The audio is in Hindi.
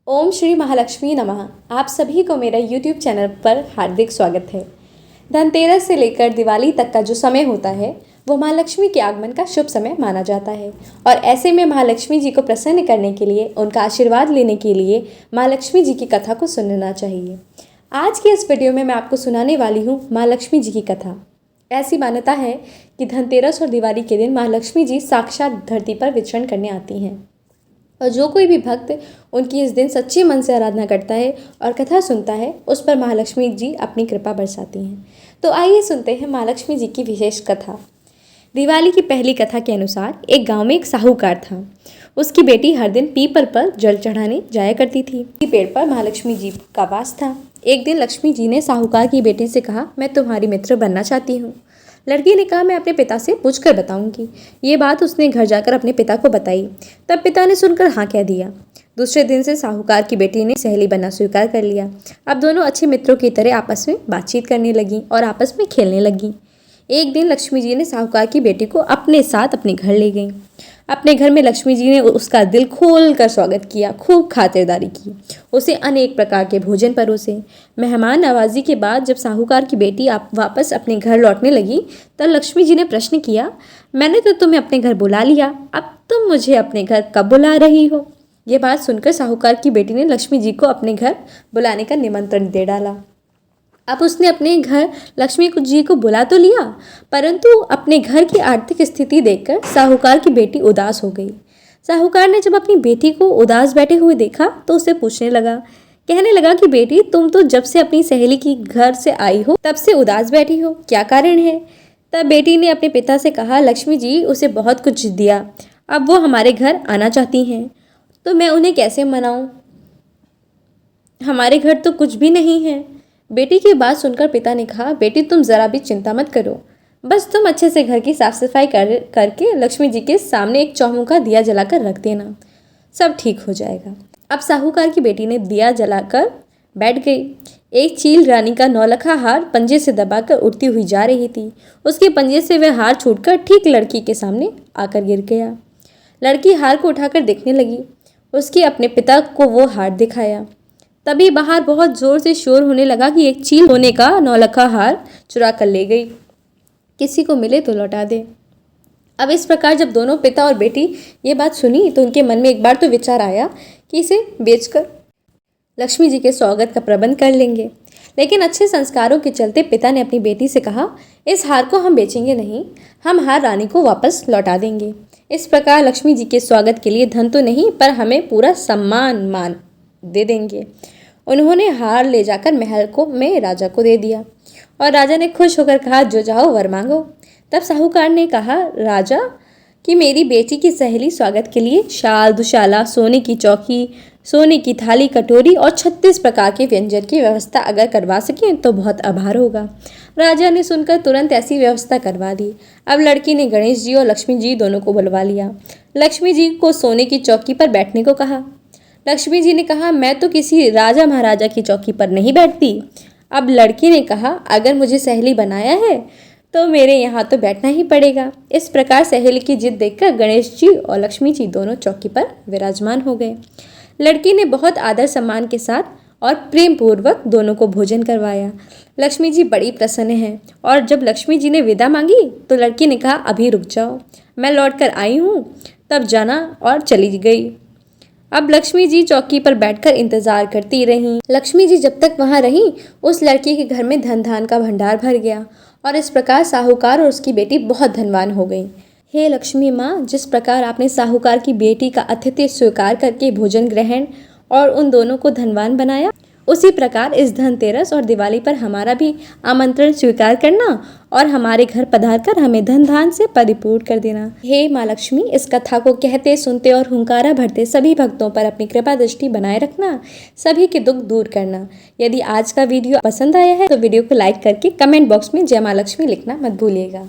ओम श्री महालक्ष्मी नमः। आप सभी को मेरा YouTube चैनल पर हार्दिक स्वागत है। धनतेरस से लेकर दिवाली तक का जो समय होता है वो महालक्ष्मी के आगमन का शुभ समय माना जाता है और ऐसे में महालक्ष्मी जी को प्रसन्न करने के लिए, उनका आशीर्वाद लेने के लिए महालक्ष्मी जी की कथा को सुनना चाहिए। आज की इस वीडियो में मैं आपको सुनाने वाली हूँ महालक्ष्मी जी की कथा। ऐसी मान्यता है कि धनतेरस और दिवाली के दिन महालक्ष्मी जी साक्षात धरती पर विचरण करने आती हैं और जो कोई भी भक्त उनकी इस दिन सच्चे मन से आराधना करता है और कथा सुनता है, उस पर महालक्ष्मी जी अपनी कृपा बरसाती हैं। तो आइए सुनते हैं महालक्ष्मी जी की विशेष कथा। दिवाली की पहली कथा के अनुसार एक गांव में एक साहूकार था। उसकी बेटी हर दिन पीपल पर जल चढ़ाने जाया करती थी। पेड़ पर महालक्ष्मी जी का वास था। एक दिन लक्ष्मी जी ने साहूकार की बेटी से कहा, मैं तुम्हारी मित्र बनना चाहती हूँ। लड़की ने कहा, मैं अपने पिता से पूछकर बताऊंगी। ये बात उसने घर जाकर अपने पिता को बताई। तब पिता ने सुनकर हाँ कह दिया। दूसरे दिन से साहूकार की बेटी ने सहेली बनना स्वीकार कर लिया। अब दोनों अच्छे मित्रों की तरह आपस में बातचीत करने लगी और आपस में खेलने लगी। एक दिन लक्ष्मी जी ने साहूकार की बेटी को अपने साथ अपने घर ले गई। अपने घर में लक्ष्मी जी ने उसका दिल खोल कर स्वागत किया, खूब खातिरदारी की, उसे अनेक प्रकार के भोजन परोसे। मेहमान नवाजी के बाद जब साहूकार की बेटी वापस अपने घर लौटने लगी तब लक्ष्मी जी ने प्रश्न किया, मैंने तो तुम्हें अपने घर बुला लिया, अब तुम मुझे अपने घर कब बुला रही हो? ये बात सुनकर साहूकार की बेटी ने लक्ष्मी जी को अपने घर बुलाने का निमंत्रण दे डाला। अब उसने अपने घर लक्ष्मी जी को बुला तो लिया, परंतु अपने घर की आर्थिक स्थिति देखकर साहूकार की बेटी उदास हो गई। साहूकार ने जब अपनी बेटी को उदास बैठे हुए देखा तो उसे पूछने लगा, कहने लगा कि बेटी, तुम तो जब से अपनी सहेली की घर से आई हो तब से उदास बैठी हो, क्या कारण है? तब बेटी ने अपने पिता से कहा, लक्ष्मी जी उसे बहुत कुछ दिया, अब वो हमारे घर आना चाहती हैं, तो मैं उन्हें कैसे मनाऊं? हमारे घर तो कुछ भी नहीं है। बेटी की बात सुनकर पिता ने कहा, बेटी तुम जरा भी चिंता मत करो, बस तुम अच्छे से घर की साफ सफाई करके लक्ष्मी जी के सामने एक चौमुखा दिया जलाकर रख देना, सब ठीक हो जाएगा। अब साहूकार की बेटी ने दिया जलाकर बैठ गई। एक चील रानी का नौलखा हार पंजे से दबाकर उड़ती हुई जा रही थी। उसके पंजे से वह हार छूटकर ठीक लड़की के सामने आकर गिर गया। लड़की हार को उठाकर देखने लगी। उसके अपने पिता को वो हार दिखाया। तभी बाहर बहुत जोर से शोर होने लगा कि एक चील होने का नौलखा हार चुरा कर ले गई, किसी को मिले तो लौटा दे। अब इस प्रकार जब दोनों पिता और बेटी ये बात सुनी तो उनके मन में एक बार तो विचार आया कि इसे बेचकर लक्ष्मी जी के स्वागत का प्रबंध कर लेंगे। लेकिन अच्छे संस्कारों के चलते पिता ने अपनी बेटी से कहा, इस हार को हम बेचेंगे नहीं, हम हार रानी को वापस लौटा देंगे। इस प्रकार लक्ष्मी जी के स्वागत के लिए धन तो नहीं पर हमें पूरा सम्मान मान दे देंगे। उन्होंने हार ले जाकर महल में राजा को दे दिया और राजा ने खुश होकर कहा, जो चाहो वर मांगो। तब साहूकार ने कहा, राजा कि मेरी बेटी की सहेली स्वागत के लिए शाल दुशाला, सोने की चौकी, सोने की थाली कटोरी और 36 प्रकार के व्यंजन की व्यवस्था अगर करवा सकें तो बहुत आभार होगा। राजा ने सुनकर तुरंत ऐसी व्यवस्था करवा दी। अब लड़की ने गणेश जी और लक्ष्मी जी दोनों को बुलवा लिया। लक्ष्मी जी को सोने की चौकी पर बैठने को कहा। लक्ष्मी जी ने कहा, मैं तो किसी राजा महाराजा की चौकी पर नहीं बैठती। अब लड़की ने कहा, अगर मुझे सहेली बनाया है तो मेरे यहाँ तो बैठना ही पड़ेगा। इस प्रकार सहेली की जिद देखकर गणेश जी और लक्ष्मी जी दोनों चौकी पर विराजमान हो गए। लड़की ने बहुत आदर सम्मान के साथ और प्रेम पूर्वक दोनों को भोजन करवाया। लक्ष्मी जी बड़ी प्रसन्न हैं और जब लक्ष्मी जी ने विदा मांगी तो लड़की ने कहा, अभी रुक जाओ, मैं लौट कर आई हूँ, तब जाना, और चली गई। अब लक्ष्मी जी चौकी पर बैठकर इंतजार करती रहीं। लक्ष्मी जी जब तक वहां रहीं उस लड़की के घर में धन धान का भंडार भर गया और इस प्रकार साहूकार और उसकी बेटी बहुत धनवान हो गई। हे लक्ष्मी माँ, जिस प्रकार आपने साहूकार की बेटी का आतिथ्य स्वीकार करके भोजन ग्रहण और उन दोनों को धनवान बनाया, उसी प्रकार इस धनतेरस और दिवाली पर हमारा भी आमंत्रण स्वीकार करना और हमारे घर पधार कर हमें धन धान से परिपूर्ण कर देना। हे माँ लक्ष्मी, इस कथा को कहते सुनते और हुंकारा भरते सभी भक्तों पर अपनी कृपा दृष्टि बनाए रखना, सभी के दुख दूर करना। यदि आज का वीडियो पसंद आया है तो वीडियो को लाइक करके कमेंट बॉक्स में जय माँ लक्ष्मी लिखना मत भूलिएगा।